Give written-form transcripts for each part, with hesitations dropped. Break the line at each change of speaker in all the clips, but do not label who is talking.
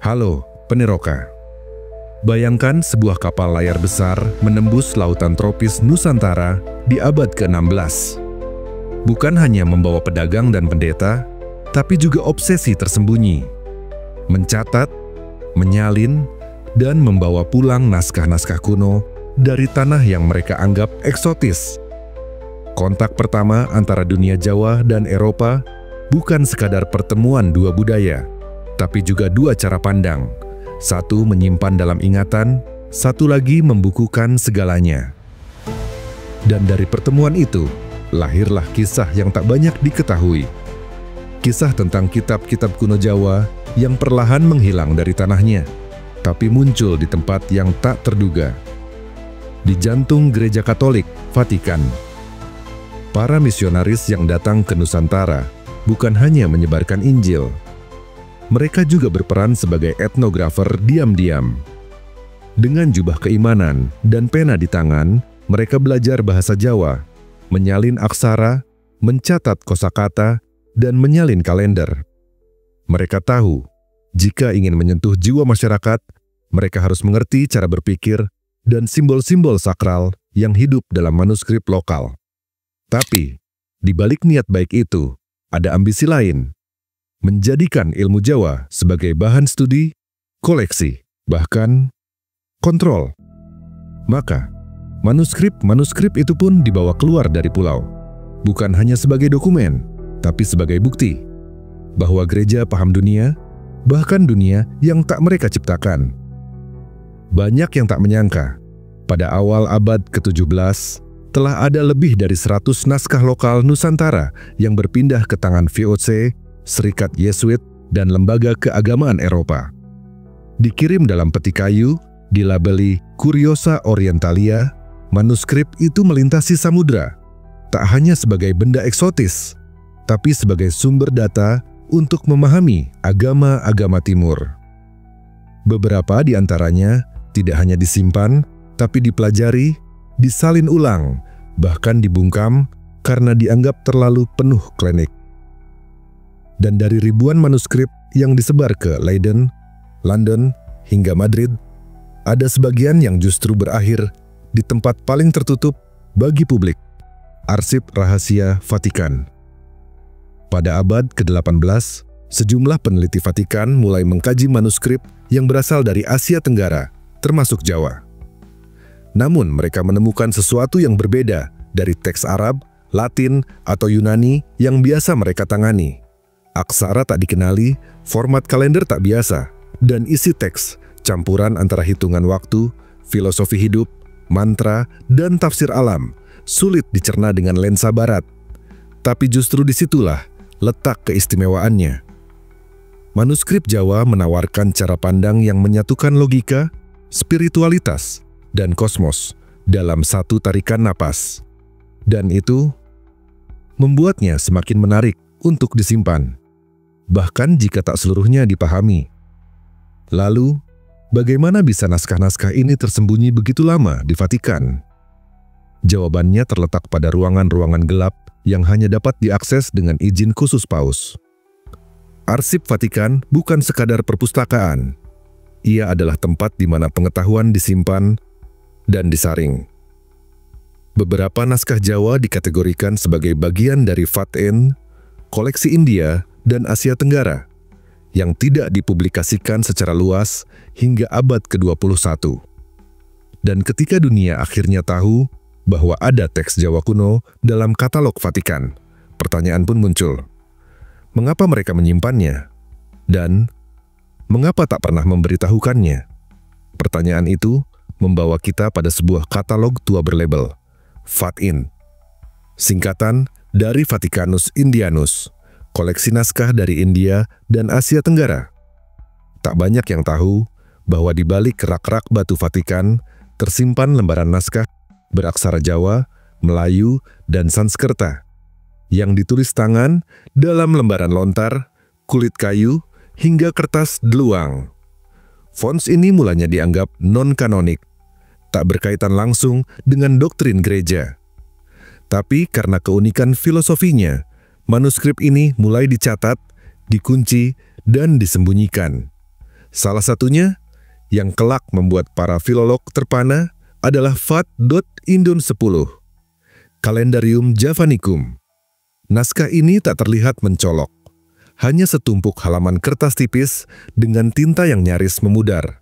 Halo, Peneroka. Bayangkan sebuah kapal layar besar menembus lautan tropis Nusantara di abad ke-16. Bukan hanya membawa pedagang dan pendeta, tapi juga obsesi tersembunyi. Mencatat, menyalin, dan membawa pulang naskah-naskah kuno dari tanah yang mereka anggap eksotis. Kontak pertama antara dunia Jawa dan Eropa bukan sekadar pertemuan dua budaya, tapi juga dua cara pandang. Satu menyimpan dalam ingatan, satu lagi membukukan segalanya. Dan dari pertemuan itu, lahirlah kisah yang tak banyak diketahui. Kisah tentang kitab-kitab kuno Jawa yang perlahan menghilang dari tanahnya, tapi muncul di tempat yang tak terduga. Di jantung Gereja Katolik, Vatikan. Para misionaris yang datang ke Nusantara bukan hanya menyebarkan Injil. Mereka juga berperan sebagai etnografer diam-diam. Dengan jubah keimanan dan pena di tangan, mereka belajar bahasa Jawa, menyalin aksara, mencatat kosakata, dan menyalin kalender. Mereka tahu, jika ingin menyentuh jiwa masyarakat, mereka harus mengerti cara berpikir dan simbol-simbol sakral yang hidup dalam manuskrip lokal. Tapi, di balik niat baik itu, ada ambisi lain. Menjadikan ilmu Jawa sebagai bahan studi, koleksi, bahkan kontrol. Maka, manuskrip itu pun dibawa keluar dari pulau. Bukan hanya sebagai dokumen, tapi sebagai bukti bahwa gereja paham dunia, bahkan dunia yang tak mereka ciptakan. Banyak yang tak menyangka, pada awal abad ke-17, telah ada lebih dari 100 naskah lokal Nusantara yang berpindah ke tangan VOC, Serikat Yesuit, dan lembaga keagamaan Eropa. Dikirim dalam peti kayu, dilabeli Curiosa Orientalia, manuskrip itu melintasi samudra, tak hanya sebagai benda eksotis, tapi sebagai sumber data untuk memahami agama-agama timur. Beberapa di antaranya tidak hanya disimpan, tapi dipelajari, disalin ulang, bahkan dibungkam karena dianggap terlalu penuh klinik. Dan dari ribuan manuskrip yang disebar ke Leiden, London, hingga Madrid, ada sebagian yang justru berakhir di tempat paling tertutup bagi publik, Arsip Rahasia Vatikan. Pada abad ke-18, sejumlah peneliti Vatikan mulai mengkaji manuskrip yang berasal dari Asia Tenggara, termasuk Jawa. Namun mereka menemukan sesuatu yang berbeda dari teks Arab, Latin, atau Yunani yang biasa mereka tangani. Aksara tak dikenali, format kalender tak biasa, dan isi teks campuran antara hitungan waktu, filosofi hidup, mantra, dan tafsir alam, sulit dicerna dengan lensa barat. Tapi justru disitulah letak keistimewaannya. Manuskrip Jawa menawarkan cara pandang yang menyatukan logika, spiritualitas, dan kosmos dalam satu tarikan napas. Dan itu membuatnya semakin menarik untuk disimpan, bahkan jika tak seluruhnya dipahami. Lalu, bagaimana bisa naskah-naskah ini tersembunyi begitu lama di Vatikan? Jawabannya terletak pada ruangan-ruangan gelap yang hanya dapat diakses dengan izin khusus Paus. Arsip Vatikan bukan sekadar perpustakaan. Ia adalah tempat di mana pengetahuan disimpan dan disaring. Beberapa naskah Jawa dikategorikan sebagai bagian dari VAT-In, koleksi India, dan Asia Tenggara, yang tidak dipublikasikan secara luas hingga abad ke-21. Dan ketika dunia akhirnya tahu bahwa ada teks Jawa kuno dalam katalog Vatikan, pertanyaan pun muncul. Mengapa mereka menyimpannya? Dan mengapa tak pernah memberitahukannya? Pertanyaan itu membawa kita pada sebuah katalog tua berlabel VAT-In, singkatan dari Vaticanus Indianus, koleksi naskah dari India dan Asia Tenggara. Tak banyak yang tahu bahwa di balik rak-rak batu Vatikan tersimpan lembaran naskah beraksara Jawa, Melayu, dan Sanskerta yang ditulis tangan dalam lembaran lontar, kulit kayu, hingga kertas deluang. Fonts ini mulanya dianggap non-kanonik, tak berkaitan langsung dengan doktrin gereja. Tapi karena keunikan filosofinya, manuskrip ini mulai dicatat, dikunci, dan disembunyikan. Salah satunya, yang kelak membuat para filolog terpana, adalah Fat.Indon 10, Calendarium Javanicum. Naskah ini tak terlihat mencolok, hanya setumpuk halaman kertas tipis dengan tinta yang nyaris memudar.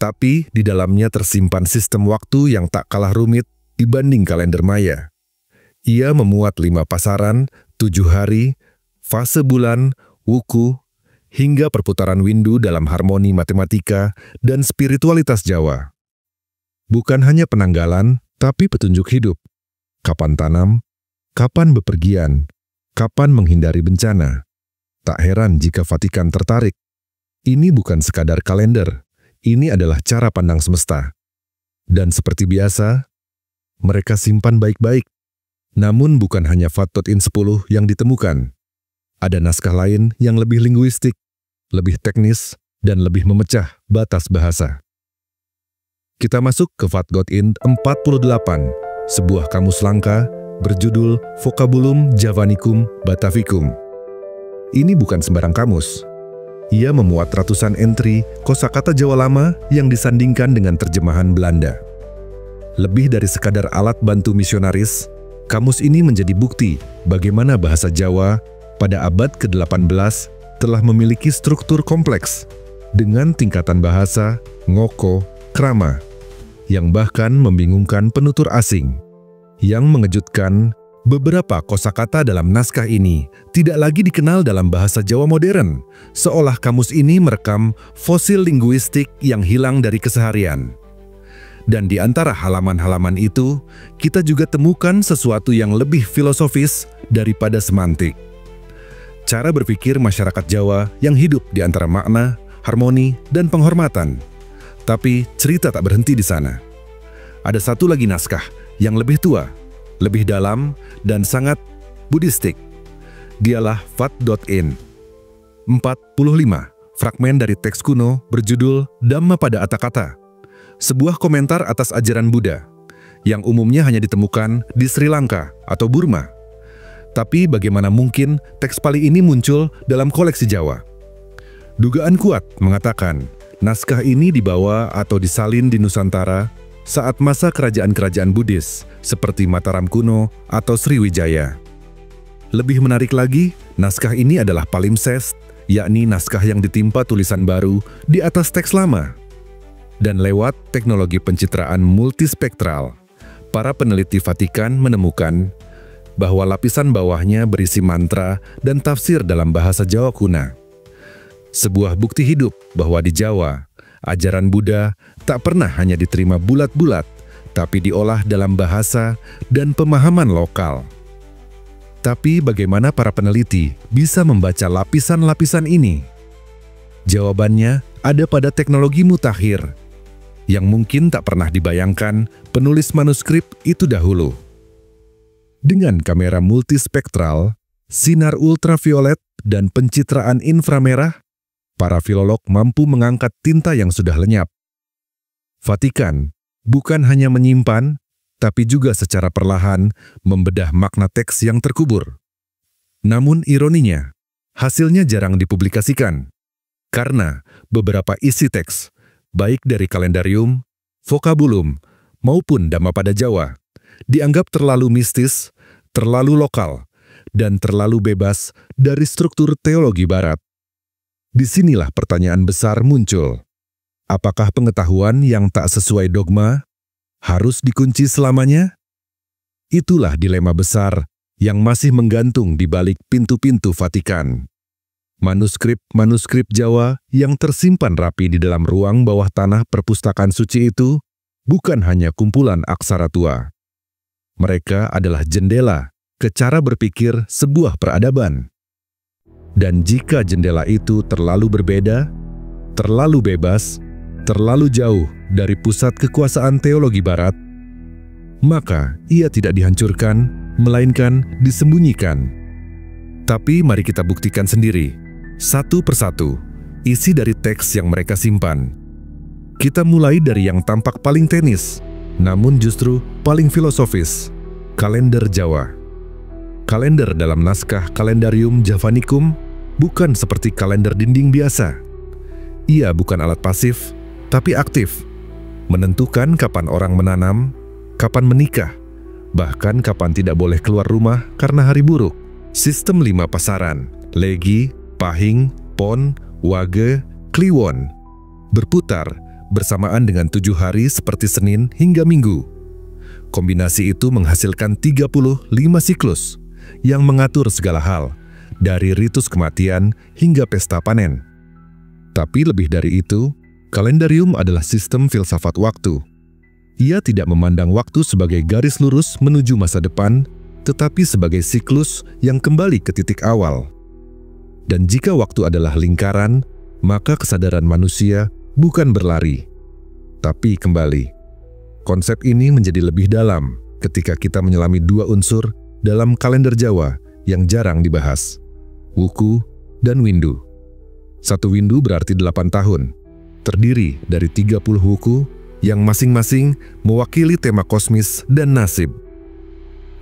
Tapi di dalamnya tersimpan sistem waktu yang tak kalah rumit dibanding kalender Maya. Ia memuat 5 pasaran, 7 hari, fase bulan, wuku, hingga perputaran windu dalam harmoni matematika dan spiritualitas Jawa. Bukan hanya penanggalan, tapi petunjuk hidup. Kapan tanam, kapan bepergian, kapan menghindari bencana. Tak heran jika Vatikan tertarik. Ini bukan sekadar kalender, ini adalah cara pandang semesta. Dan seperti biasa, mereka simpan baik-baik. Namun bukan hanya Fat.In 10 yang ditemukan. Ada naskah lain yang lebih linguistik, lebih teknis, dan lebih memecah batas bahasa. Kita masuk ke Fat.In 48, sebuah kamus langka berjudul Vocabulum Javanicum Batavicum. Ini bukan sembarang kamus. Ia memuat ratusan entri kosakata Jawa lama yang disandingkan dengan terjemahan Belanda. Lebih dari sekadar alat bantu misionaris, kamus ini menjadi bukti bagaimana bahasa Jawa pada abad ke-18 telah memiliki struktur kompleks dengan tingkatan bahasa, ngoko, krama, yang bahkan membingungkan penutur asing. Yang mengejutkan, beberapa kosakata dalam naskah ini tidak lagi dikenal dalam bahasa Jawa modern, seolah kamus ini merekam fosil linguistik yang hilang dari keseharian. Dan di antara halaman-halaman itu, kita juga temukan sesuatu yang lebih filosofis daripada semantik. Cara berpikir masyarakat Jawa yang hidup di antara makna, harmoni, dan penghormatan. Tapi cerita tak berhenti di sana. Ada satu lagi naskah yang lebih tua, lebih dalam, dan sangat Buddhistik. Dialah Fat.In 45, fragmen dari teks kuno berjudul Dhamma pada Atakata. Sebuah komentar atas ajaran Buddha, yang umumnya hanya ditemukan di Sri Lanka atau Burma. Tapi bagaimana mungkin teks Pali ini muncul dalam koleksi Jawa? Dugaan kuat mengatakan, naskah ini dibawa atau disalin di Nusantara saat masa kerajaan-kerajaan Buddhis seperti Mataram kuno atau Sriwijaya. Lebih menarik lagi, naskah ini adalah palimpsest, yakni naskah yang ditimpa tulisan baru di atas teks lama. Dan lewat teknologi pencitraan multispektral, para peneliti Vatikan menemukan bahwa lapisan bawahnya berisi mantra dan tafsir dalam bahasa Jawa kuno. Sebuah bukti hidup bahwa di Jawa, ajaran Buddha tak pernah hanya diterima bulat-bulat, tapi diolah dalam bahasa dan pemahaman lokal. Tapi bagaimana para peneliti bisa membaca lapisan-lapisan ini? Jawabannya ada pada teknologi mutakhir, yang mungkin tak pernah dibayangkan penulis manuskrip itu dahulu. Dengan kamera multispektral, sinar ultraviolet, dan pencitraan inframerah, para filolog mampu mengangkat tinta yang sudah lenyap. Vatikan bukan hanya menyimpan, tapi juga secara perlahan membedah makna teks yang terkubur. Namun ironinya, hasilnya jarang dipublikasikan, karena beberapa isi teks, baik dari Calendarium, Vocabulum, maupun Dhamma pada Jawa, dianggap terlalu mistis, terlalu lokal, dan terlalu bebas dari struktur teologi Barat. Disinilah pertanyaan besar muncul. Apakah pengetahuan yang tak sesuai dogma harus dikunci selamanya? Itulah dilema besar yang masih menggantung di balik pintu-pintu Vatikan. Manuskrip-manuskrip Jawa yang tersimpan rapi di dalam ruang bawah tanah perpustakaan suci itu bukan hanya kumpulan aksara tua. Mereka adalah jendela ke cara berpikir sebuah peradaban. Dan jika jendela itu terlalu berbeda, terlalu bebas, terlalu jauh dari pusat kekuasaan teologi Barat, maka ia tidak dihancurkan, melainkan disembunyikan. Tapi mari kita buktikan sendiri, satu persatu, isi dari teks yang mereka simpan. Kita mulai dari yang tampak paling teknis, namun justru paling filosofis, kalender Jawa. Kalender dalam naskah Calendarium Javanicum bukan seperti kalender dinding biasa. Ia bukan alat pasif, tapi aktif. Menentukan kapan orang menanam, kapan menikah, bahkan kapan tidak boleh keluar rumah karena hari buruk. Sistem 5 pasaran, Legi, Pahing, Pon, Wage, Kliwon, berputar bersamaan dengan 7 hari seperti Senin hingga Minggu. Kombinasi itu menghasilkan 35 siklus yang mengatur segala hal, dari ritus kematian hingga pesta panen. Tapi lebih dari itu, kalendarium adalah sistem filsafat waktu. Ia tidak memandang waktu sebagai garis lurus menuju masa depan, tetapi sebagai siklus yang kembali ke titik awal. Dan jika waktu adalah lingkaran, maka kesadaran manusia bukan berlari, tapi kembali. Konsep ini menjadi lebih dalam ketika kita menyelami 2 unsur dalam kalender Jawa yang jarang dibahas, wuku dan windu. 1 windu berarti 8 tahun, terdiri dari 30 wuku yang masing-masing mewakili tema kosmis dan nasib.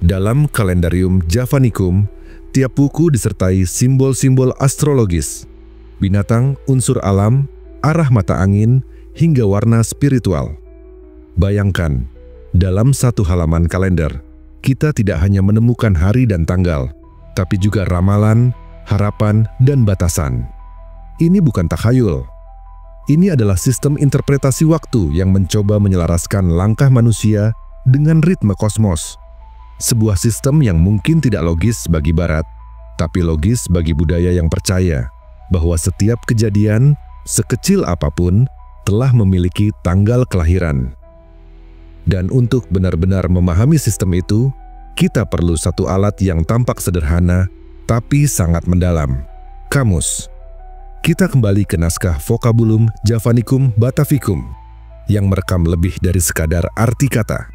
Dalam kalendarium Javanicum, tiap wuku disertai simbol-simbol astrologis, binatang, unsur alam, arah mata angin, hingga warna spiritual. Bayangkan, dalam 1 halaman kalender, kita tidak hanya menemukan hari dan tanggal, tapi juga ramalan, harapan, dan batasan. Ini bukan takhayul. Ini adalah sistem interpretasi waktu yang mencoba menyelaraskan langkah manusia dengan ritme kosmos. Sebuah sistem yang mungkin tidak logis bagi Barat, tapi logis bagi budaya yang percaya bahwa setiap kejadian, sekecil apapun, telah memiliki tanggal kelahiran. Dan untuk benar-benar memahami sistem itu, kita perlu satu alat yang tampak sederhana, tapi sangat mendalam: kamus. Kita kembali ke naskah Vocabulum Javanicum Batavicum, yang merekam lebih dari sekadar arti kata.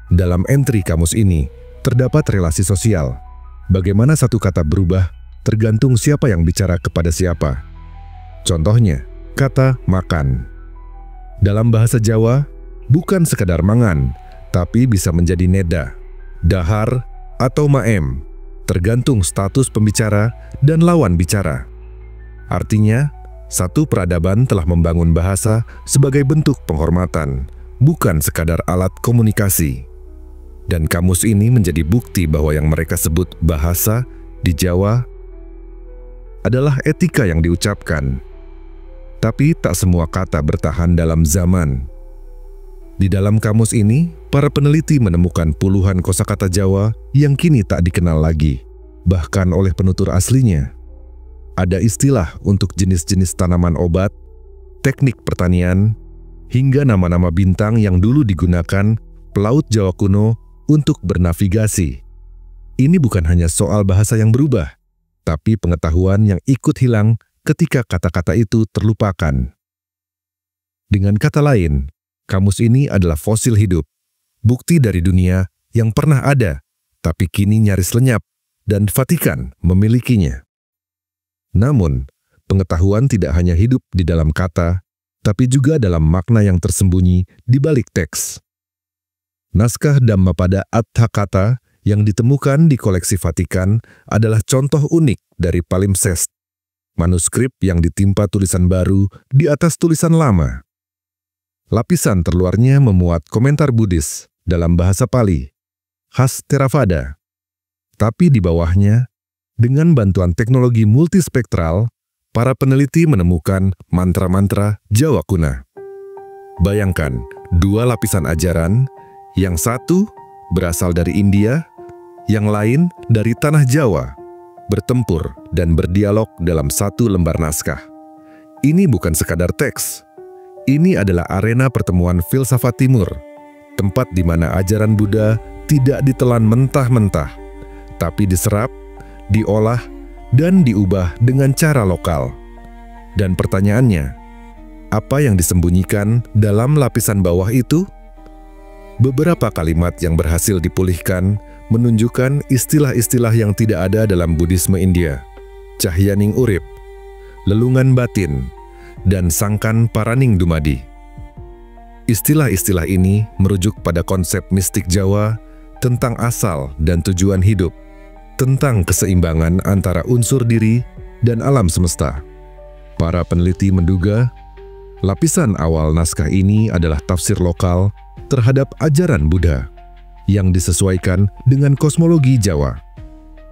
Dalam entri kamus ini, terdapat relasi sosial. Bagaimana satu kata berubah tergantung siapa yang bicara kepada siapa. Contohnya, kata makan. Dalam bahasa Jawa, bukan sekadar mangan, tapi bisa menjadi neda, dahar, atau maem, tergantung status pembicara dan lawan bicara. Artinya, satu peradaban telah membangun bahasa sebagai bentuk penghormatan, bukan sekadar alat komunikasi. Dan kamus ini menjadi bukti bahwa yang mereka sebut bahasa di Jawa adalah etika yang diucapkan. Tapi tak semua kata bertahan dalam zaman. Di dalam kamus ini, para peneliti menemukan puluhan kosakata Jawa yang kini tak dikenal lagi, bahkan oleh penutur aslinya. Ada istilah untuk jenis-jenis tanaman obat, teknik pertanian, hingga nama-nama bintang yang dulu digunakan pelaut Jawa kuno untuk bernavigasi. Ini bukan hanya soal bahasa yang berubah, tapi pengetahuan yang ikut hilang ketika kata-kata itu terlupakan. Dengan kata lain, kamus ini adalah fosil hidup, bukti dari dunia yang pernah ada, tapi kini nyaris lenyap, dan Vatikan memilikinya. Namun, pengetahuan tidak hanya hidup di dalam kata, tapi juga dalam makna yang tersembunyi di balik teks. Naskah Dhammapada Atthakatha yang ditemukan di koleksi Vatikan adalah contoh unik dari palimpsest, manuskrip yang ditimpa tulisan baru di atas tulisan lama. Lapisan terluarnya memuat komentar Buddhis dalam bahasa Pali, khas Theravada. Tapi di bawahnya, dengan bantuan teknologi multispektral, para peneliti menemukan mantra-mantra Jawa kuno. Bayangkan, 2 lapisan ajaran, yang satu berasal dari India, yang lain dari tanah Jawa, bertempur dan berdialog dalam satu lembar naskah. Ini bukan sekadar teks. Ini adalah arena pertemuan filsafat timur, tempat di mana ajaran Buddha tidak ditelan mentah-mentah, tapi diserap, diolah, dan diubah dengan cara lokal. Dan pertanyaannya, apa yang disembunyikan dalam lapisan bawah itu? Beberapa kalimat yang berhasil dipulihkan menunjukkan istilah-istilah yang tidak ada dalam Buddhisme India: Cahyaning Urip, Lelungan Batin, dan Sangkan Paraning Dumadi. Istilah-istilah ini merujuk pada konsep mistik Jawa tentang asal dan tujuan hidup, tentang keseimbangan antara unsur diri dan alam semesta. Para peneliti menduga lapisan awal naskah ini adalah tafsir lokal terhadap ajaran Buddha yang disesuaikan dengan kosmologi Jawa.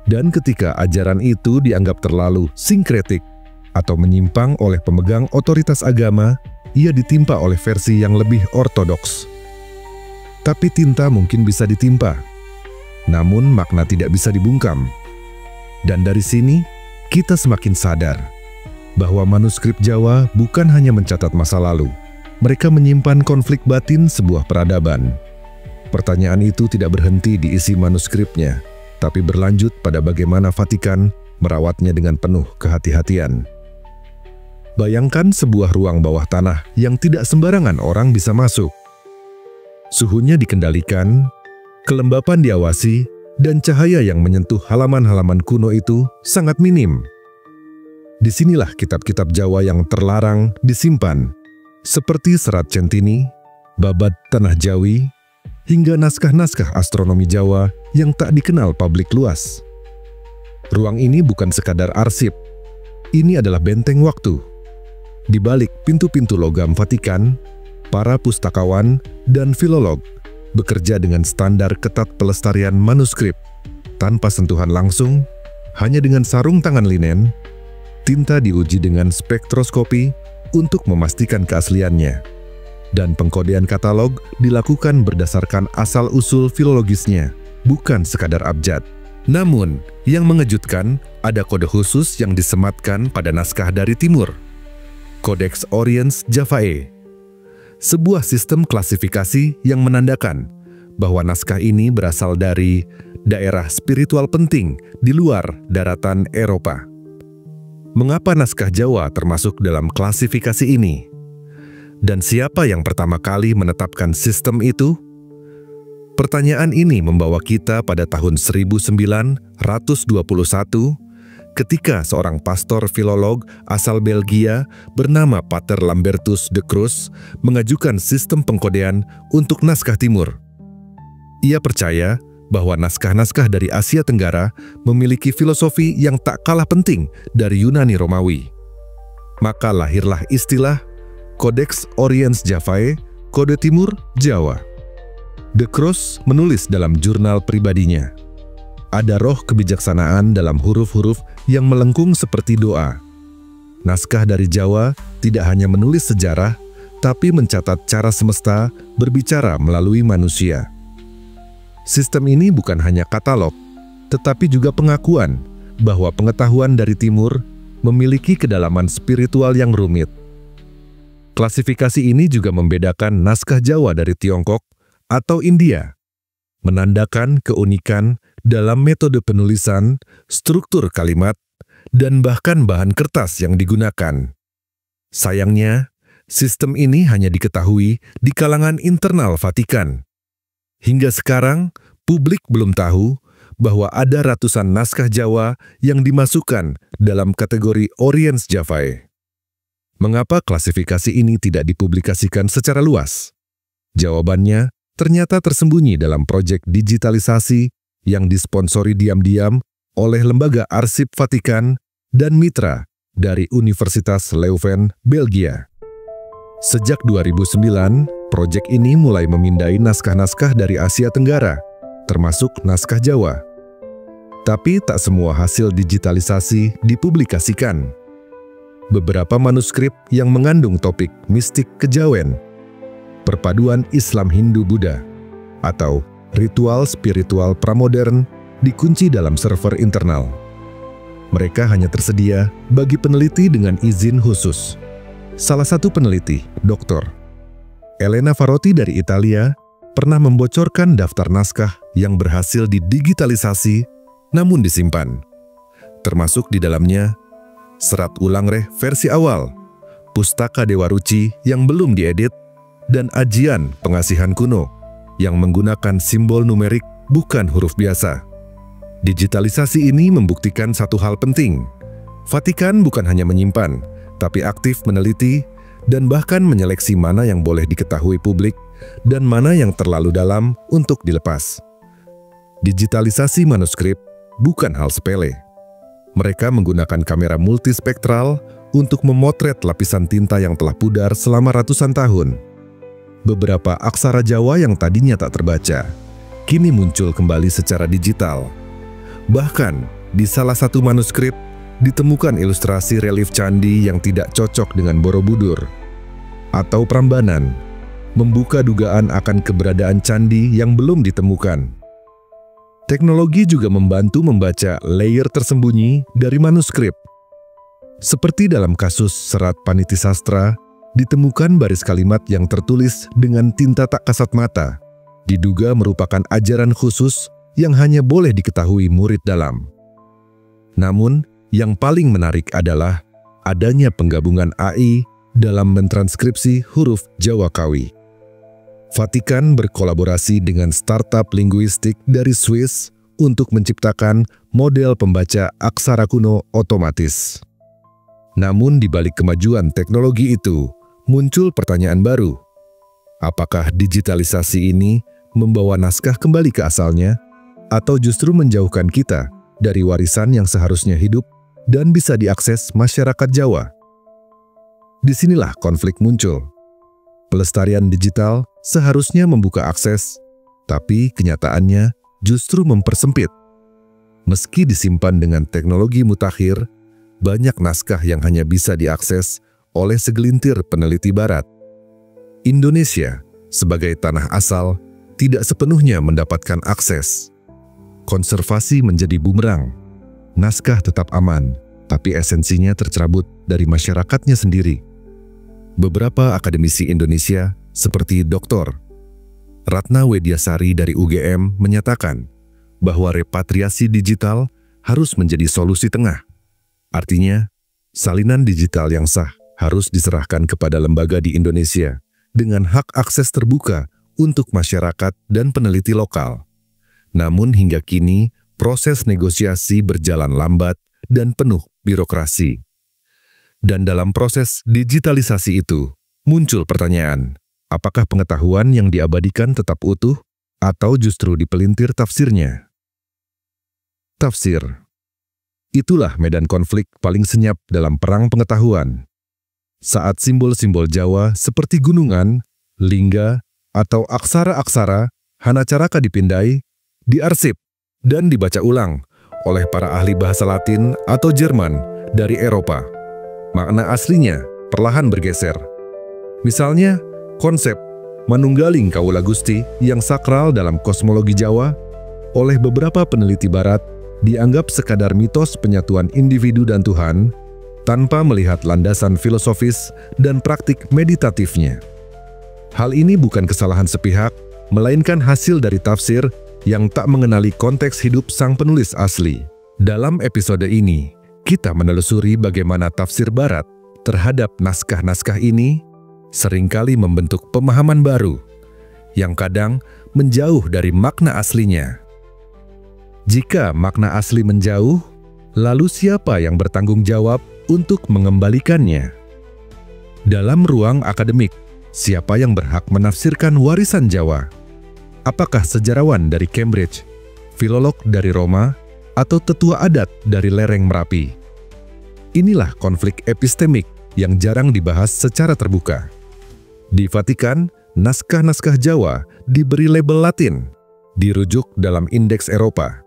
Dan ketika ajaran itu dianggap terlalu sinkretik atau menyimpang oleh pemegang otoritas agama, ia ditimpa oleh versi yang lebih ortodoks. Tapi tinta mungkin bisa ditimpa, namun makna tidak bisa dibungkam. Dan dari sini, kita semakin sadar bahwa manuskrip Jawa bukan hanya mencatat masa lalu. Mereka menyimpan konflik batin sebuah peradaban. Pertanyaan itu tidak berhenti di isi manuskripnya, tapi berlanjut pada bagaimana Vatikan merawatnya dengan penuh kehati-hatian. Bayangkan sebuah ruang bawah tanah yang tidak sembarangan orang bisa masuk. Suhunya dikendalikan, kelembapan diawasi, dan cahaya yang menyentuh halaman-halaman kuno itu sangat minim. Disinilah kitab-kitab Jawa yang terlarang disimpan, seperti Serat Centini, Babad Tanah Jawi, hingga naskah-naskah astronomi Jawa yang tak dikenal publik luas. Ruang ini bukan sekadar arsip, ini adalah benteng waktu. Di balik pintu-pintu logam Vatikan, para pustakawan dan filolog bekerja dengan standar ketat pelestarian manuskrip, tanpa sentuhan langsung, hanya dengan sarung tangan linen. Tinta diuji dengan spektroskopi untuk memastikan keasliannya, dan pengkodean katalog dilakukan berdasarkan asal-usul filologisnya, bukan sekadar abjad. Namun, yang mengejutkan, ada kode khusus yang disematkan pada naskah dari timur, Codex Oriens Javae, sebuah sistem klasifikasi yang menandakan bahwa naskah ini berasal dari daerah spiritual penting di luar daratan Eropa. Mengapa naskah Jawa termasuk dalam klasifikasi ini? Dan siapa yang pertama kali menetapkan sistem itu? Pertanyaan ini membawa kita pada tahun 1921 ketika seorang pastor filolog asal Belgia bernama Pater Lambertus de Cruz mengajukan sistem pengkodean untuk naskah timur. Ia percaya bahwa naskah-naskah dari Asia Tenggara memiliki filosofi yang tak kalah penting dari Yunani Romawi. Maka lahirlah istilah Codex Oriens Javae, Kode Timur Jawa. De Cruz menulis dalam jurnal pribadinya, ada roh kebijaksanaan dalam huruf-huruf yang melengkung seperti doa. Naskah dari Jawa tidak hanya menulis sejarah, tapi mencatat cara semesta berbicara melalui manusia. Sistem ini bukan hanya katalog, tetapi juga pengakuan bahwa pengetahuan dari timur memiliki kedalaman spiritual yang rumit. Klasifikasi ini juga membedakan naskah Jawa dari Tiongkok atau India, menandakan keunikan dalam metode penulisan, struktur kalimat, dan bahkan bahan kertas yang digunakan. Sayangnya, sistem ini hanya diketahui di kalangan internal Vatikan. Hingga sekarang, publik belum tahu bahwa ada ratusan naskah Jawa yang dimasukkan dalam kategori Oriens Javae. Mengapa klasifikasi ini tidak dipublikasikan secara luas? Jawabannya ternyata tersembunyi dalam proyek digitalisasi yang disponsori diam-diam oleh Lembaga Arsip Vatikan dan mitra dari Universitas Leuven, Belgia. Sejak 2009, proyek ini mulai memindai naskah-naskah dari Asia Tenggara, termasuk naskah Jawa. Tapi tak semua hasil digitalisasi dipublikasikan. Beberapa manuskrip yang mengandung topik mistik kejawen, perpaduan Islam Hindu-Buddha, atau ritual spiritual pramodern dikunci dalam server internal. Mereka hanya tersedia bagi peneliti dengan izin khusus. Salah satu peneliti, Dr. Elena Farotti dari Italia, pernah membocorkan daftar naskah yang berhasil didigitalisasi namun disimpan. Termasuk di dalamnya Serat Ulangreh versi awal, Pustaka Dewa Ruci yang belum diedit, dan Ajian Pengasihan Kuno yang menggunakan simbol numerik bukan huruf biasa. Digitalisasi ini membuktikan satu hal penting. Vatikan bukan hanya menyimpan, tapi aktif meneliti dan bahkan menyeleksi mana yang boleh diketahui publik dan mana yang terlalu dalam untuk dilepas. Digitalisasi manuskrip bukan hal sepele. Mereka menggunakan kamera multispektral untuk memotret lapisan tinta yang telah pudar selama ratusan tahun. Beberapa aksara Jawa yang tadinya tak terbaca, kini muncul kembali secara digital. Bahkan, di salah satu manuskrip, ditemukan ilustrasi relief candi yang tidak cocok dengan Borobudur atau Prambanan, membuka dugaan akan keberadaan candi yang belum ditemukan. Teknologi juga membantu membaca layer tersembunyi dari manuskrip. Seperti dalam kasus Serat Paniti Sastra, ditemukan baris kalimat yang tertulis dengan tinta tak kasat mata, diduga merupakan ajaran khusus yang hanya boleh diketahui murid dalam. Namun, yang paling menarik adalah adanya penggabungan AI dalam mentranskripsi huruf Jawa Kawi. Vatikan berkolaborasi dengan startup linguistik dari Swiss untuk menciptakan model pembaca aksara kuno otomatis. Namun di balik kemajuan teknologi itu, muncul pertanyaan baru. Apakah digitalisasi ini membawa naskah kembali ke asalnya, atau justru menjauhkan kita dari warisan yang seharusnya hidup dan bisa diakses masyarakat Jawa? Disinilah konflik muncul. Pelestarian digital seharusnya membuka akses, tapi kenyataannya justru mempersempit. Meski disimpan dengan teknologi mutakhir, banyak naskah yang hanya bisa diakses oleh segelintir peneliti barat. Indonesia, sebagai tanah asal, tidak sepenuhnya mendapatkan akses. Konservasi menjadi bumerang. Naskah tetap aman, tapi esensinya tercerabut dari masyarakatnya sendiri. Beberapa akademisi Indonesia, seperti Dr. Ratna Wedyasari dari UGM, menyatakan bahwa repatriasi digital harus menjadi solusi tengah. Artinya, salinan digital yang sah harus diserahkan kepada lembaga di Indonesia dengan hak akses terbuka untuk masyarakat dan peneliti lokal. Namun hingga kini, proses negosiasi berjalan lambat dan penuh birokrasi. Dan dalam proses digitalisasi itu, muncul pertanyaan, apakah pengetahuan yang diabadikan tetap utuh atau justru dipelintir tafsirnya? Tafsir. Itulah medan konflik paling senyap dalam perang pengetahuan. Saat simbol-simbol Jawa seperti gunungan, lingga, atau aksara-aksara Hanacaraka dipindai, diarsip, dan dibaca ulang oleh para ahli bahasa Latin atau Jerman dari Eropa, makna aslinya perlahan bergeser. Misalnya, konsep manunggaling Kawula Gusti yang sakral dalam kosmologi Jawa oleh beberapa peneliti barat dianggap sekadar mitos penyatuan individu dan Tuhan tanpa melihat landasan filosofis dan praktik meditatifnya. Hal ini bukan kesalahan sepihak, melainkan hasil dari tafsir yang tak mengenali konteks hidup sang penulis asli. Dalam episode ini, kita menelusuri bagaimana tafsir barat terhadap naskah-naskah ini seringkali membentuk pemahaman baru yang kadang menjauh dari makna aslinya. Jika makna asli menjauh, lalu siapa yang bertanggung jawab untuk mengembalikannya? Dalam ruang akademik, siapa yang berhak menafsirkan warisan Jawa? Apakah sejarawan dari Cambridge, filolog dari Roma, atau tetua adat dari lereng Merapi? Inilah konflik epistemik yang jarang dibahas secara terbuka. Di Vatikan, naskah-naskah Jawa diberi label Latin, dirujuk dalam Indeks Eropa,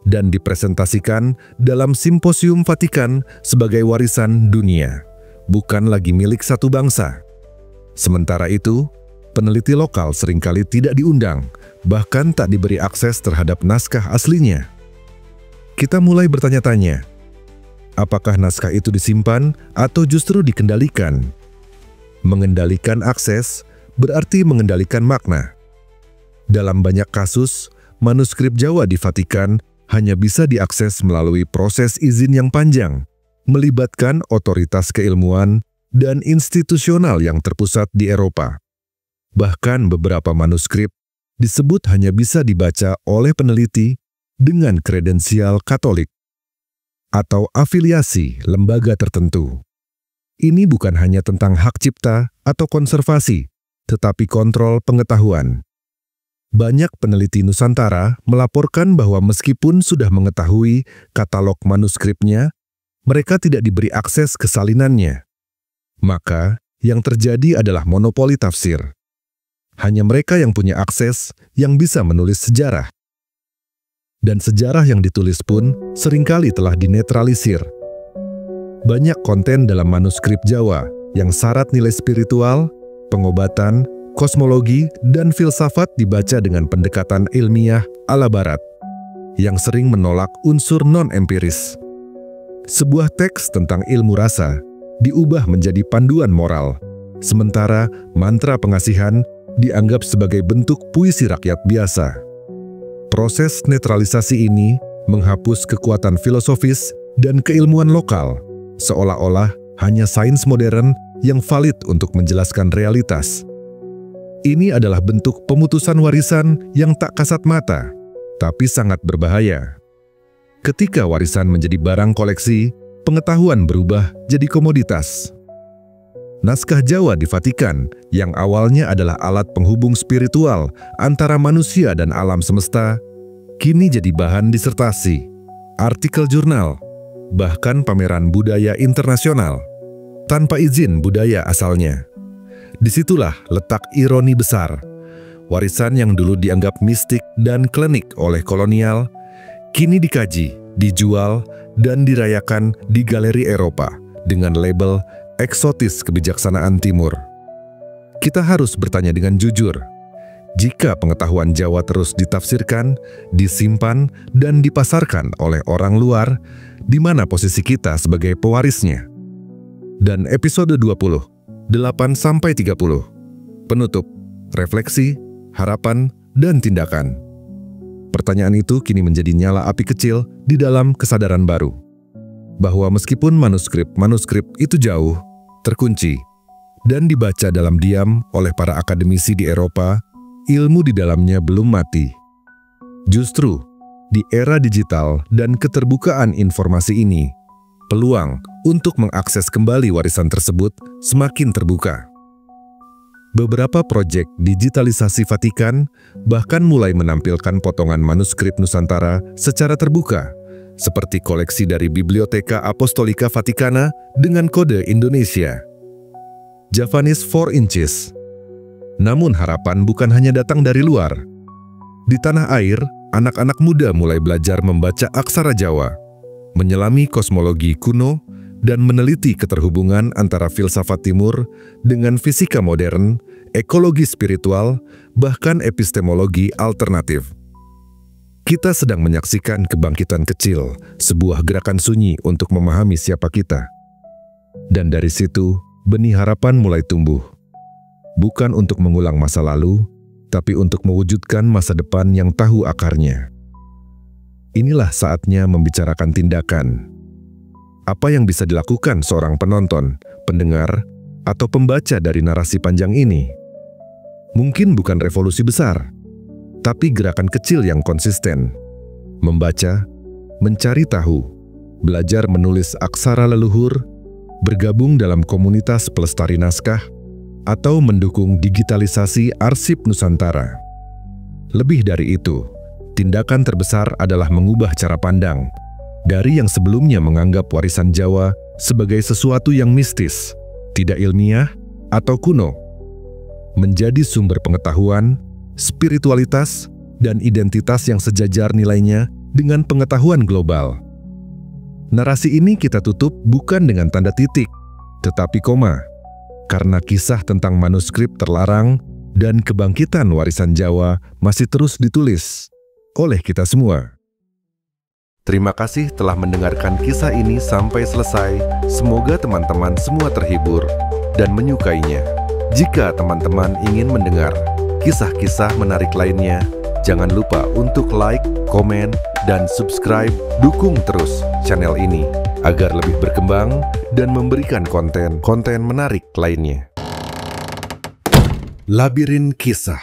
dan dipresentasikan dalam Simposium Vatikan sebagai warisan dunia, bukan lagi milik satu bangsa. Sementara itu, peneliti lokal seringkali tidak diundang, bahkan tak diberi akses terhadap naskah aslinya. Kita mulai bertanya-tanya, apakah naskah itu disimpan atau justru dikendalikan? Mengendalikan akses berarti mengendalikan makna. Dalam banyak kasus, manuskrip Jawa di Vatikan hanya bisa diakses melalui proses izin yang panjang, melibatkan otoritas keilmuan dan institusional yang terpusat di Eropa. Bahkan beberapa manuskrip disebut hanya bisa dibaca oleh peneliti dengan kredensial Katolik atau afiliasi lembaga tertentu. Ini bukan hanya tentang hak cipta atau konservasi, tetapi kontrol pengetahuan. Banyak peneliti Nusantara melaporkan bahwa meskipun sudah mengetahui katalog manuskripnya, mereka tidak diberi akses ke salinannya. Maka, yang terjadi adalah monopoli tafsir. Hanya mereka yang punya akses yang bisa menulis sejarah. Dan sejarah yang ditulis pun seringkali telah dinetralisir. Banyak konten dalam manuskrip Jawa yang syarat nilai spiritual, pengobatan, kosmologi, dan filsafat dibaca dengan pendekatan ilmiah ala Barat, yang sering menolak unsur non-empiris. Sebuah teks tentang ilmu rasa diubah menjadi panduan moral, sementara mantra pengasihan dianggap sebagai bentuk puisi rakyat biasa. Proses netralisasi ini menghapus kekuatan filosofis dan keilmuan lokal, seolah-olah hanya sains modern yang valid untuk menjelaskan realitas. Ini adalah bentuk pemutusan warisan yang tak kasat mata, tapi sangat berbahaya. Ketika warisan menjadi barang koleksi, pengetahuan berubah jadi komoditas. Naskah Jawa di Vatikan, yang awalnya adalah alat penghubung spiritual antara manusia dan alam semesta, kini jadi bahan disertasi, artikel jurnal, bahkan pameran budaya internasional, tanpa izin budaya asalnya. Disitulah letak ironi besar. Warisan yang dulu dianggap mistik dan klinik oleh kolonial, kini dikaji, dijual, dan dirayakan di galeri Eropa dengan label eksotis kebijaksanaan Timur. Kita harus bertanya dengan jujur, jika pengetahuan Jawa terus ditafsirkan, disimpan, dan dipasarkan oleh orang luar, di mana posisi kita sebagai pewarisnya? Dan episode 20, 8-30, penutup, refleksi, harapan, dan tindakan. Pertanyaan itu kini menjadi nyala api kecil di dalam kesadaran baru, bahwa meskipun manuskrip itu jauh, terkunci, dan dibaca dalam diam oleh para akademisi di Eropa, ilmu di dalamnya belum mati. Justru, di era digital dan keterbukaan informasi ini, peluang untuk mengakses kembali warisan tersebut semakin terbuka. Beberapa proyek digitalisasi Vatikan bahkan mulai menampilkan potongan manuskrip Nusantara secara terbuka, seperti koleksi dari Biblioteca Apostolica Vaticana dengan kode Indonesia. Javanese 4 inches. Namun harapan bukan hanya datang dari luar. Di tanah air, anak-anak muda mulai belajar membaca aksara Jawa, menyelami kosmologi kuno, dan meneliti keterhubungan antara filsafat timur dengan fisika modern, ekologi spiritual, bahkan epistemologi alternatif. Kita sedang menyaksikan kebangkitan kecil, sebuah gerakan sunyi untuk memahami siapa kita. Dan dari situ, benih harapan mulai tumbuh. Bukan untuk mengulang masa lalu, tapi untuk mewujudkan masa depan yang tahu akarnya. Inilah saatnya membicarakan tindakan. Apa yang bisa dilakukan seorang penonton, pendengar, atau pembaca dari narasi panjang ini? Mungkin bukan revolusi besar, tapi gerakan kecil yang konsisten. Membaca, mencari tahu, belajar menulis aksara leluhur, bergabung dalam komunitas pelestari naskah, atau mendukung digitalisasi arsip Nusantara. Lebih dari itu, tindakan terbesar adalah mengubah cara pandang dari yang sebelumnya menganggap warisan Jawa sebagai sesuatu yang mistis, tidak ilmiah, atau kuno, menjadi sumber pengetahuan, spiritualitas, dan identitas yang sejajar nilainya dengan pengetahuan global. Narasi ini kita tutup bukan dengan tanda titik, tetapi koma, karena kisah tentang manuskrip terlarang dan kebangkitan warisan Jawa masih terus ditulis oleh kita semua. Terima kasih telah mendengarkan kisah ini sampai selesai. Semoga teman-teman semua terhibur dan menyukainya. Jika teman-teman ingin mendengar kisah-kisah menarik lainnya, jangan lupa untuk like, komen, dan subscribe. Dukung terus channel ini agar lebih berkembang dan memberikan konten-konten menarik lainnya. Labirin Kisah.